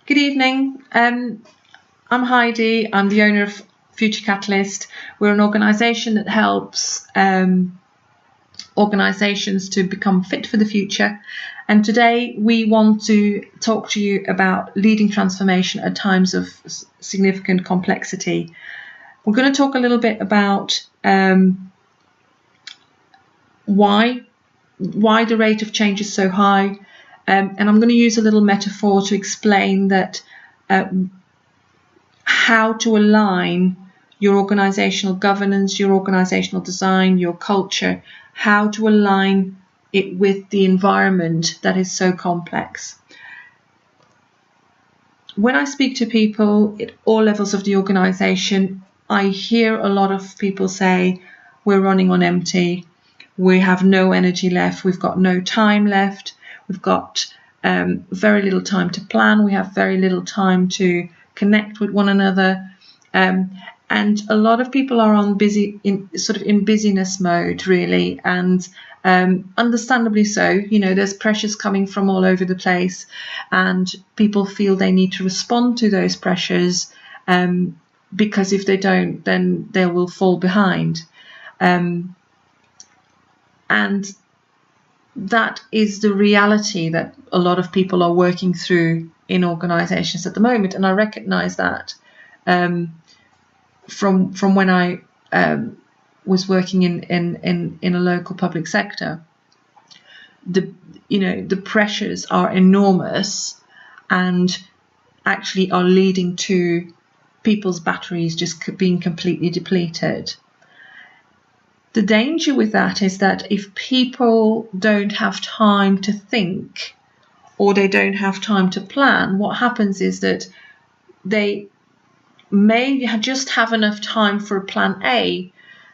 Good evening. I'm Heidi. I'm the owner of Future Catalyst. We're an organisation that helps organisations to become fit for the future. And today we want to talk to you about leading transformation at times of significant complexity. We're going to talk a little bit about why the rate of change is so high. And I'm going to use a little metaphor to explain that how to align your organizational governance, your organizational design, your culture, how to align it with the environment that is so complex. When I speak to people at all levels of the organization, I hear a lot of people say, we're running on empty, we have no energy left, we've got no time left, we've got very little time to plan, we have very little time to connect with one another, and a lot of people are in busyness mode, really, and understandably so. You know, there's pressures coming from all over the place, and people feel they need to respond to those pressures, because if they don't, then they will fall behind, and that is the reality that a lot of people are working through in organisations at the moment, and I recognise that from when I was working in a local public sector. The pressures are enormous, and actually are leading to people's batteries just being completely depleted. The danger with that is that if people don't have time to think, or they don't have time to plan, what happens is that they may just have enough time for a plan A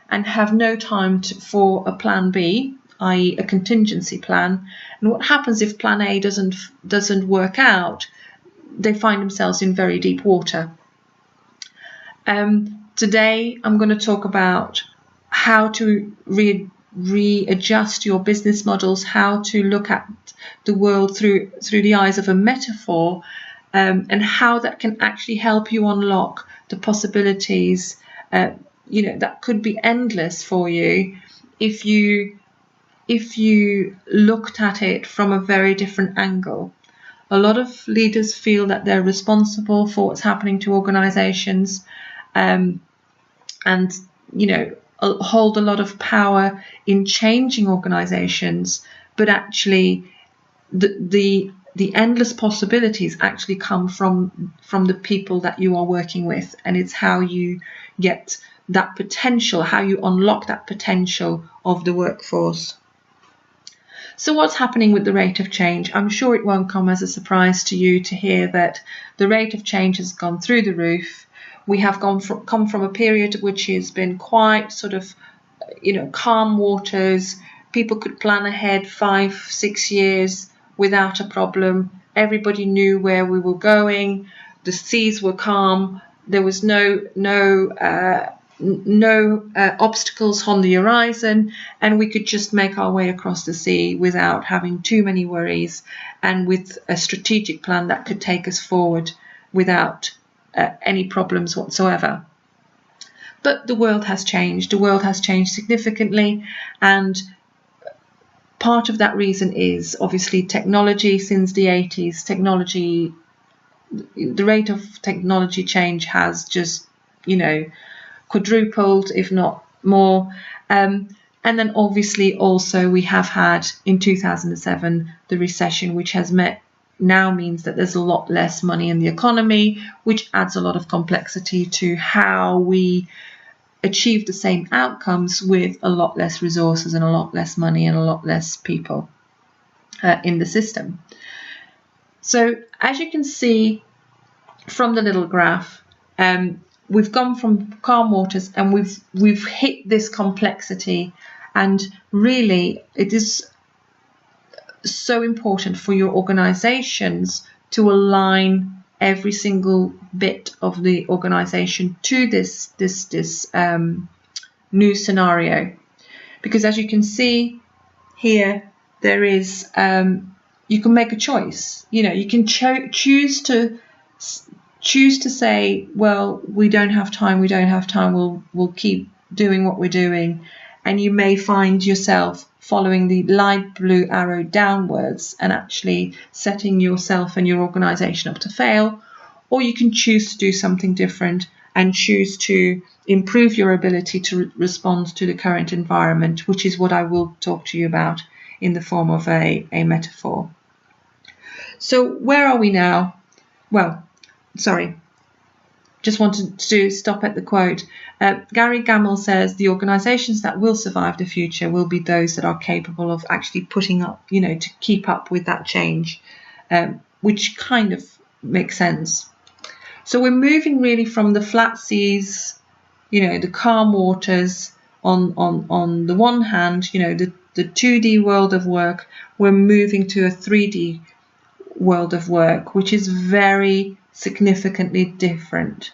and have no time for a plan B, i.e. a contingency plan. And what happens if plan A doesn't work out? They find themselves in very deep water. Today I'm going to talk about how to readjust your business models, how to look at the world through the eyes of a metaphor, and how that can actually help you unlock the possibilities that could be endless for you if you looked at it from a very different angle. A lot of leaders feel that they're responsible for what's happening to organizations, and hold a lot of power in changing organizations, but actually the endless possibilities actually come from the people that you are working with, and it's how you get that potential, how you unlock that potential of the workforce. So what's happening with the rate of change? I'm sure it won't come as a surprise to you to hear that the rate of change has gone through the roof. We have come from a period which has been quite calm waters. People could plan ahead 5-6 years without a problem. Everybody knew where we were going. The seas were calm. There was no obstacles on the horizon, and we could just make our way across the sea without having too many worries, and with a strategic plan that could take us forward without any problems whatsoever. But the world has changed. The world has changed significantly, and part of that reason is obviously technology. Since the 80s, the rate of technology change has just, quadrupled, if not more. And then obviously also we have had in 2007 the recession, which now means that there's a lot less money in the economy, which adds a lot of complexity to how we achieve the same outcomes with a lot less resources and a lot less money and a lot less people in the system. So as you can see from the little graph, we've gone from calm waters and we've hit this complexity, and really it is so important for your organizations to align every single bit of the organization to this new scenario, because as you can see here, there is you can make a choice. You can choose to choose to say, well, we don't have time, we'll keep doing what we're doing, and you may find yourself following the light blue arrow downwards and actually setting yourself and your organisation up to fail, or you can choose to do something different and choose to improve your ability to respond to the current environment, which is what I will talk to you about in the form of a metaphor. So where are we now? Well, sorry, just wanted to stop at the quote. Gary Gamble says the organisations that will survive the future will be those that are capable of actually putting up, to keep up with that change, which kind of makes sense. So we're moving really from the flat seas, the calm waters on the one hand, the 2D world of work. We're moving to a 3D world of work, which is very significantly different.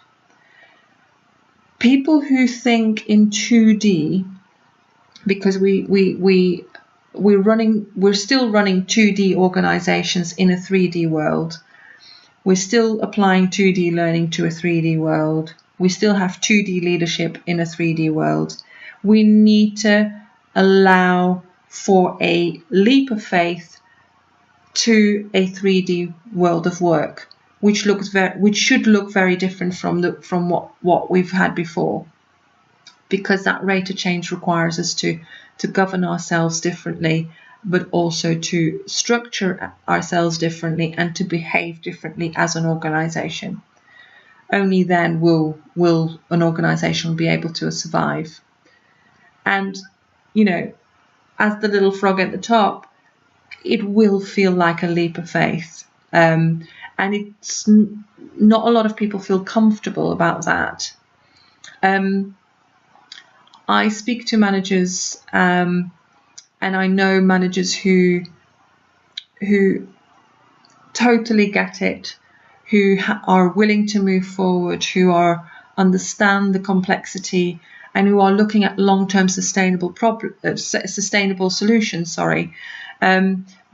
People who think in 2D, because we're still running 2D organizations in a 3D world. We're still applying 2D learning to a 3D world. We still have 2D leadership in a 3D world. We need to allow for a leap of faith to a 3D world of work, which should look very different from what we've had before, because that rate of change requires us to govern ourselves differently, but also to structure ourselves differently and to behave differently as an organisation. Only then will an organisation be able to survive. And, as the little frog at the top, it will feel like a leap of faith. And it's not a lot of people feel comfortable about that. I speak to managers, and I know managers who totally get it, who are willing to move forward, who understand the complexity, and who are looking at long-term sustainable solutions.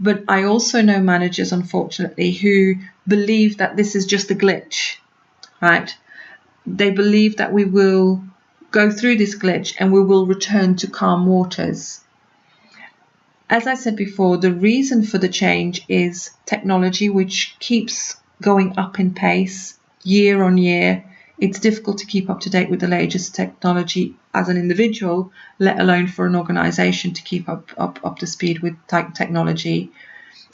But I also know managers, unfortunately, who believe that this is just a glitch, right? They believe that we will go through this glitch and we will return to calm waters. As I said before, the reason for the change is technology, which keeps going up in pace year on year. It's difficult to keep up to date with the latest technology as an individual, let alone for an organisation to keep up to speed with technology.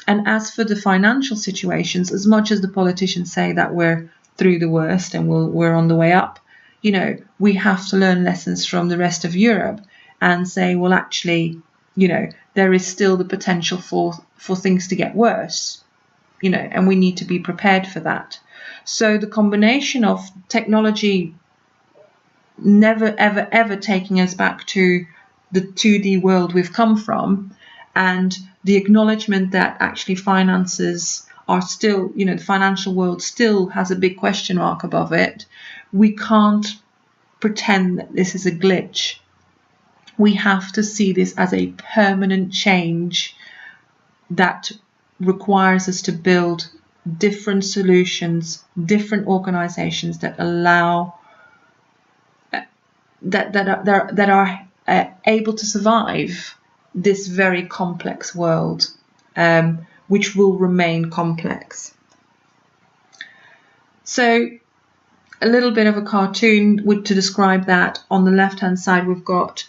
And as for the financial situations, as much as the politicians say that we're through the worst and we're on the way up, we have to learn lessons from the rest of Europe and say, well, actually, there is still the potential for things to get worse, and we need to be prepared for that. So the combination of technology never, ever, ever taking us back to the 2D world we've come from, and the acknowledgement that actually finances are still, the financial world still has a big question mark above it. We can't pretend that this is a glitch. We have to see this as a permanent change that requires us to build different solutions, different organizations that allow that are able to survive this very complex world, which will remain complex. So a little bit of a cartoon to describe that. On the left hand side we've got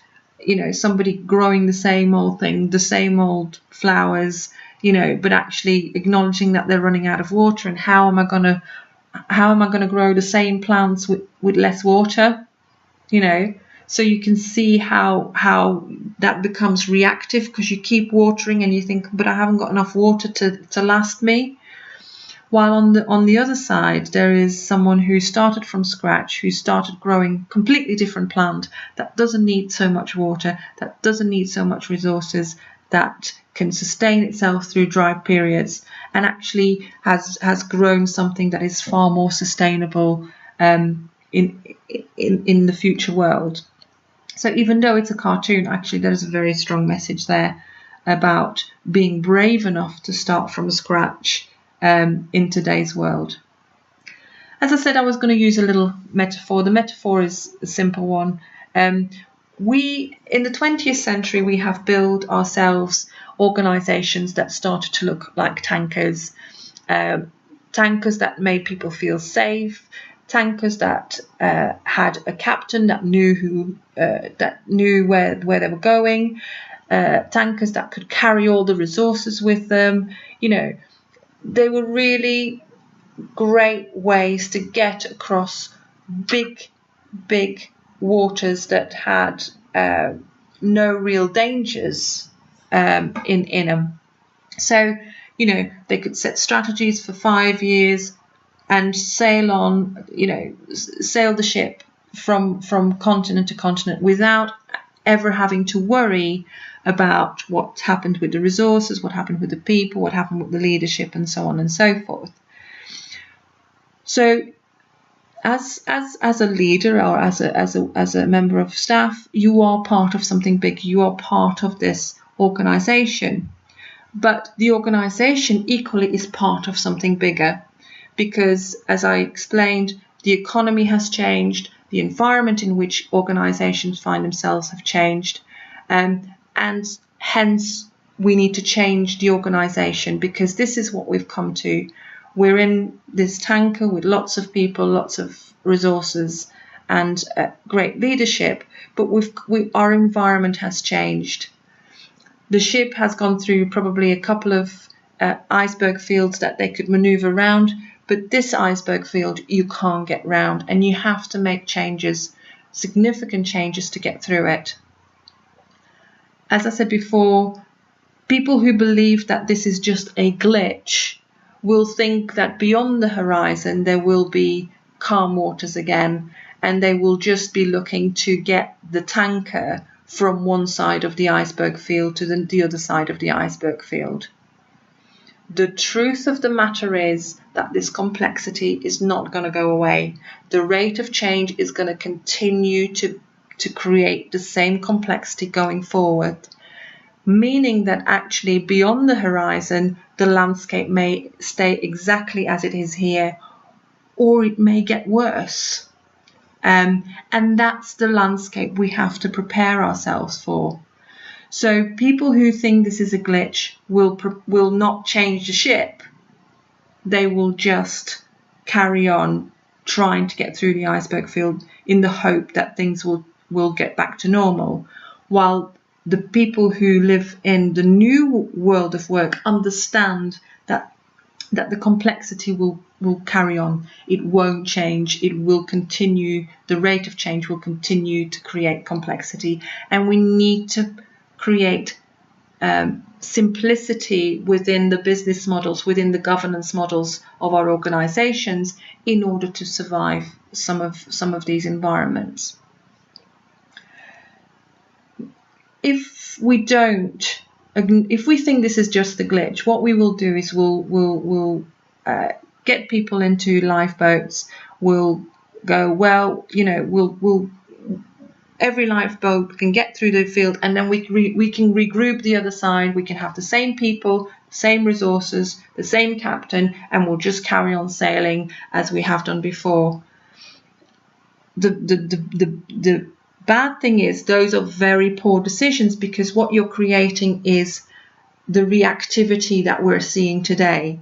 somebody growing the same old thing, the same old flowers, but actually acknowledging that they're running out of water, and how am I going to grow the same plants with less water, so you can see how that becomes reactive, because you keep watering and you think, but I haven't got enough water to last me. While on the other side, there is someone who started from scratch, who started growing completely different plant that doesn't need so much water, that doesn't need so much resources, that can sustain itself through dry periods, and actually has grown something that is far more sustainable in the future world. So even though it's a cartoon, actually there is a very strong message there about being brave enough to start from scratch in today's world. As I said, I was going to use a little metaphor. The metaphor is a simple one. We, in the 20th century, we have built ourselves organisations that started to look like tankers. Tankers that made people feel safe, tankers that had a captain that knew where they were going, tankers that could carry all the resources with them. They were really great ways to get across big waters that had no real dangers in them. So they could set strategies for 5 years and sail the ship from continent to continent without ever having to worry about what happened with the resources, what happened with the people, what happened with the leadership, and so on and so forth. So as a leader or as a member of staff, you are part of something big. You are part of this organisation. But the organisation equally is part of something bigger, because, as I explained, the economy has changed, the environment in which organisations find themselves have changed, and hence we need to change the organisation, because this is what we've come to. We're in this tanker with lots of people, lots of resources, and great leadership, but our environment has changed. The ship has gone through probably a couple of iceberg fields that they could manoeuvre around, but this iceberg field you can't get round, and you have to make changes, significant changes, to get through it. As I said before, people who believe that this is just a glitch will think that beyond the horizon there will be calm waters again, and they will just be looking to get the tanker from one side of the iceberg field to the other side of the iceberg field. The truth of the matter is that this complexity is not going to go away. The rate of change is going to continue to create the same complexity going forward, meaning that actually beyond the horizon, the landscape may stay exactly as it is here, or it may get worse. And that's the landscape we have to prepare ourselves for. So people who think this is a glitch will not change the ship. They will just carry on trying to get through the iceberg field in the hope that things will get back to normal, while the people who live in the new world of work understand that the complexity will carry on. It won't change. It will continue. The rate of change will continue to create complexity, and we need to create simplicity within the business models, within the governance models of our organizations, in order to survive some of these environments. If we think this is just a glitch, what we will do is we'll get people into lifeboats. We'll go, well, we'll every lifeboat can get through the field, and then we can regroup the other side. We can have the same people, same resources, the same captain, and we'll just carry on sailing as we have done before. The bad thing is those are very poor decisions, because what you're creating is the reactivity that we're seeing today.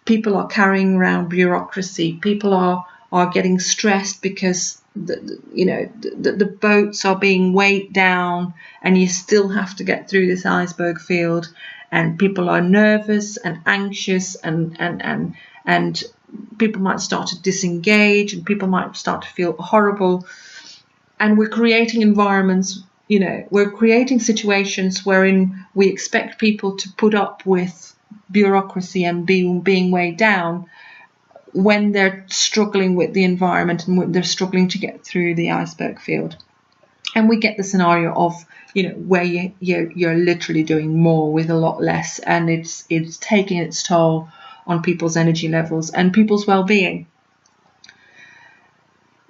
People are carrying around bureaucracy. People are getting stressed because the boats are being weighed down, and you still have to get through this iceberg field, and people are nervous and anxious, and people might start to disengage, and people might start to feel horrible. And we're creating environments, we're creating situations wherein we expect people to put up with bureaucracy and being weighed down when they're struggling with the environment and when they're struggling to get through the iceberg field. And we get the scenario of, where you're literally doing more with a lot less, and it's taking its toll on people's energy levels and people's well-being.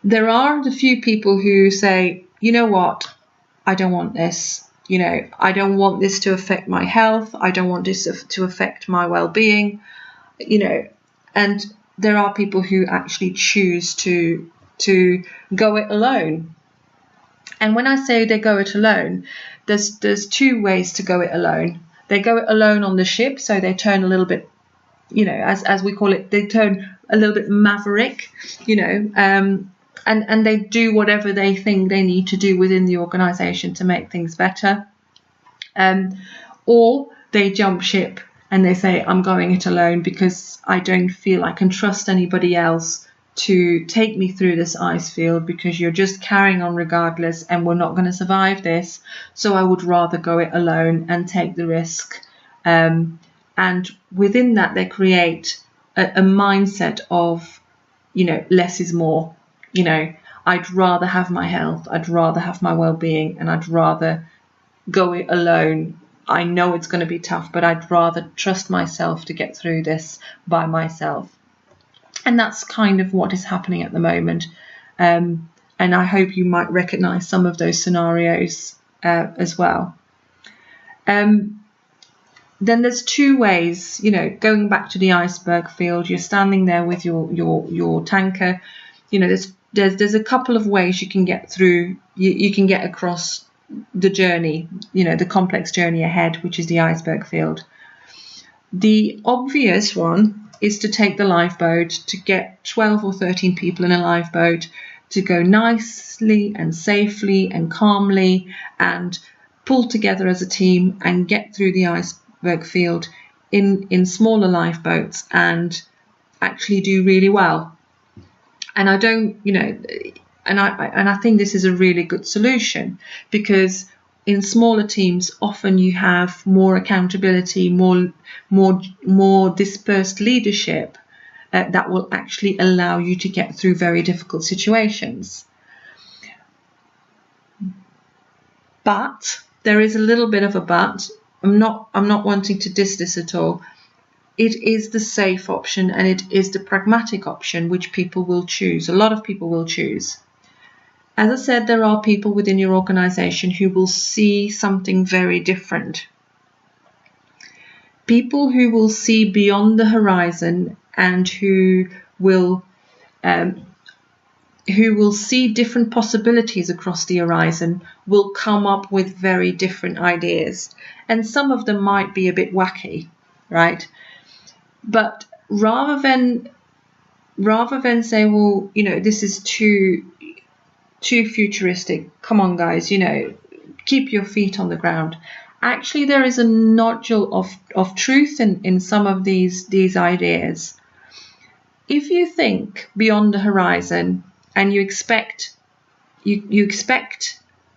There are the few people who say, you know what, I don't want this. I don't want this to affect my health. I don't want this to affect my well-being. And there are people who actually choose to go it alone. And when I say they go it alone, there's two ways to go it alone. They go it alone on the ship, so they turn a little bit, as we call it, they turn a little bit maverick, and they do whatever they think they need to do within the organisation to make things better. Or they jump ship and they say, I'm going it alone because I don't feel I can trust anybody else to take me through this ice field, because you're just carrying on regardless and we're not going to survive this. So I would rather go it alone and take the risk. And within that, they create a mindset of, less is more. I'd rather have my health, I'd rather have my well-being, and I'd rather go it alone. I know it's going to be tough, but I'd rather trust myself to get through this by myself. And that's kind of what is happening at the moment. And I hope you might recognise some of those scenarios as well. Then there's two ways, going back to the iceberg field, you're standing there with your tanker. There's a couple of ways you can get through, you can get across the journey, the complex journey ahead, which is the iceberg field. The obvious one is to take the lifeboat, to get 12 or 13 people in a lifeboat, to go nicely and safely and calmly and pull together as a team and get through the iceberg field in smaller lifeboats and actually do really well. And I don't, and I think this is a really good solution, because in smaller teams, often you have more accountability, more dispersed leadership that will actually allow you to get through very difficult situations. But there is a little bit of a but. I'm not wanting to diss this at all. It is the safe option and it is the pragmatic option which people will choose. A lot of people will choose. As I said, there are people within your organisation who will see something very different. People who will see beyond the horizon and who will see different possibilities across the horizon will come up with very different ideas. And some of them might be a bit wacky, right? But rather than say, well, this is too futuristic, come on guys, keep your feet on the ground. Actually, there is a nodule of truth in some of these ideas. If you think beyond the horizon and you expect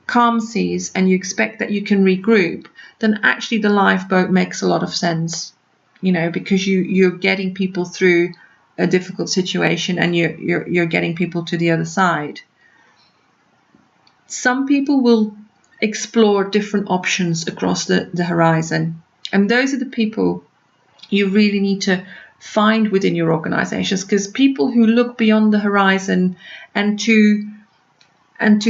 calm seas and you expect that you can regroup, then actually the lifeboat makes a lot of sense, because you're getting people through a difficult situation and you're getting people to the other side. Some people will explore different options across the horizon, and those are the people you really need to find within your organizations, because people who look beyond the horizon and to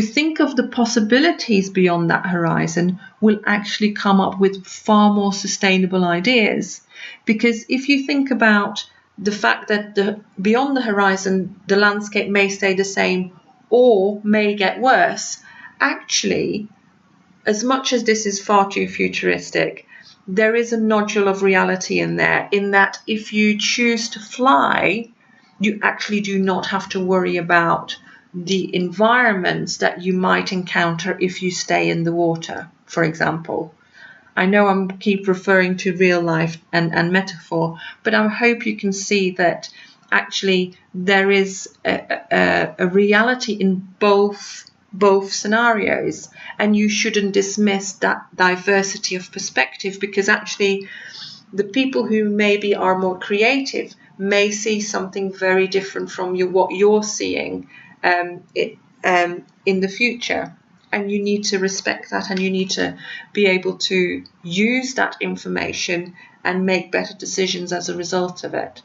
think of the possibilities beyond that horizon will actually come up with far more sustainable ideas. Because if you think about the fact that beyond the horizon the landscape may stay the same or may get worse, actually, as much as this is far too futuristic, there is a nodule of reality in there, in that if you choose to fly, you actually do not have to worry about the environments that you might encounter if you stay in the water, for example. I know I keep referring to real life and metaphor, but I hope you can see that actually there is a reality in both scenarios, and you shouldn't dismiss that diversity of perspective, because actually the people who maybe are more creative may see something very different from what you're seeing in the future, and you need to respect that, and you need to be able to use that information and make better decisions as a result of it.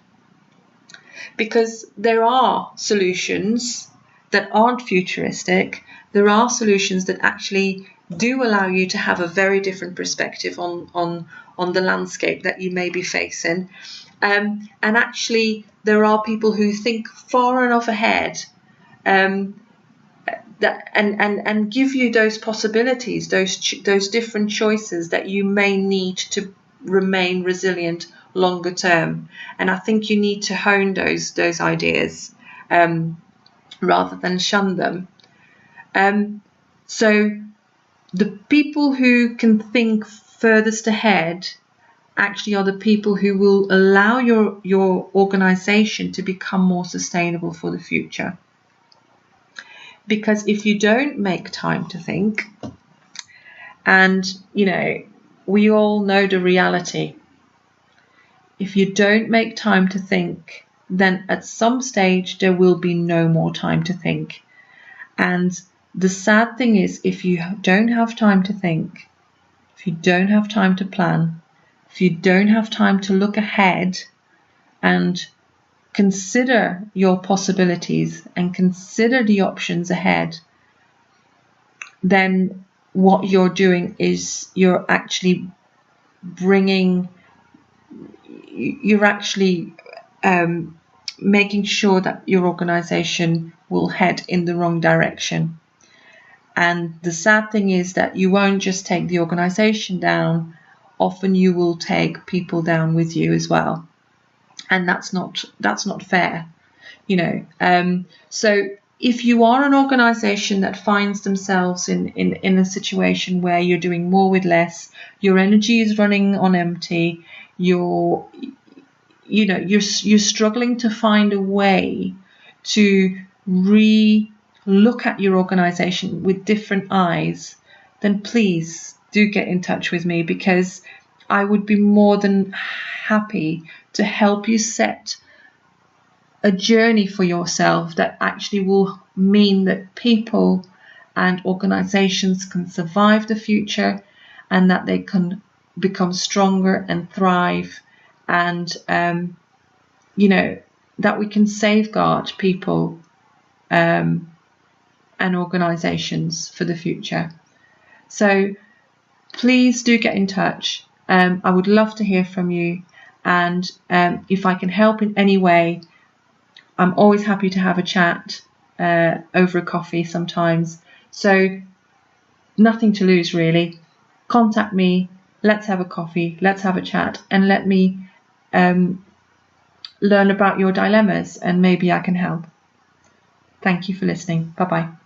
Because there are solutions that aren't futuristic. There are solutions that actually do allow you to have a very different perspective on the landscape that you may be facing. And actually, there are people who think far enough ahead that and give you those possibilities, those different choices that you may need to remain resilient longer term. And I think you need to hone those ideas rather than shun them. So the people who can think furthest ahead actually are the people who will allow your organization to become more sustainable for the future. Because if you don't make time to think, and we all know the reality, if you don't make time to think, then at some stage there will be no more time to think. And the sad thing is, if you don't have time to think, if you don't have time to plan, if you don't have time to look ahead and consider your possibilities and consider the options ahead, then what you're doing is you're actually making sure that your organization will head in the wrong direction. And the sad thing is that you won't just take the organization down, often you will take people down with you as well. And that's not fair, So if you are an organization that finds themselves in a situation where you're doing more with less, your energy is running on empty, you're struggling to find a way to look at your organization with different eyes, then please do get in touch with me, because I would be more than happy to help you set a journey for yourself that actually will mean that people and organizations can survive the future, and that they can become stronger and thrive, and that we can safeguard people and organizations for the future. So please do get in touch. I would love to hear from you, and if I can help in any way, I'm always happy to have a chat over a coffee sometimes. So nothing to lose, really. Contact me, let's have a coffee, let's have a chat, and let me learn about your dilemmas, and maybe I can help. Thank you for listening. Bye-bye.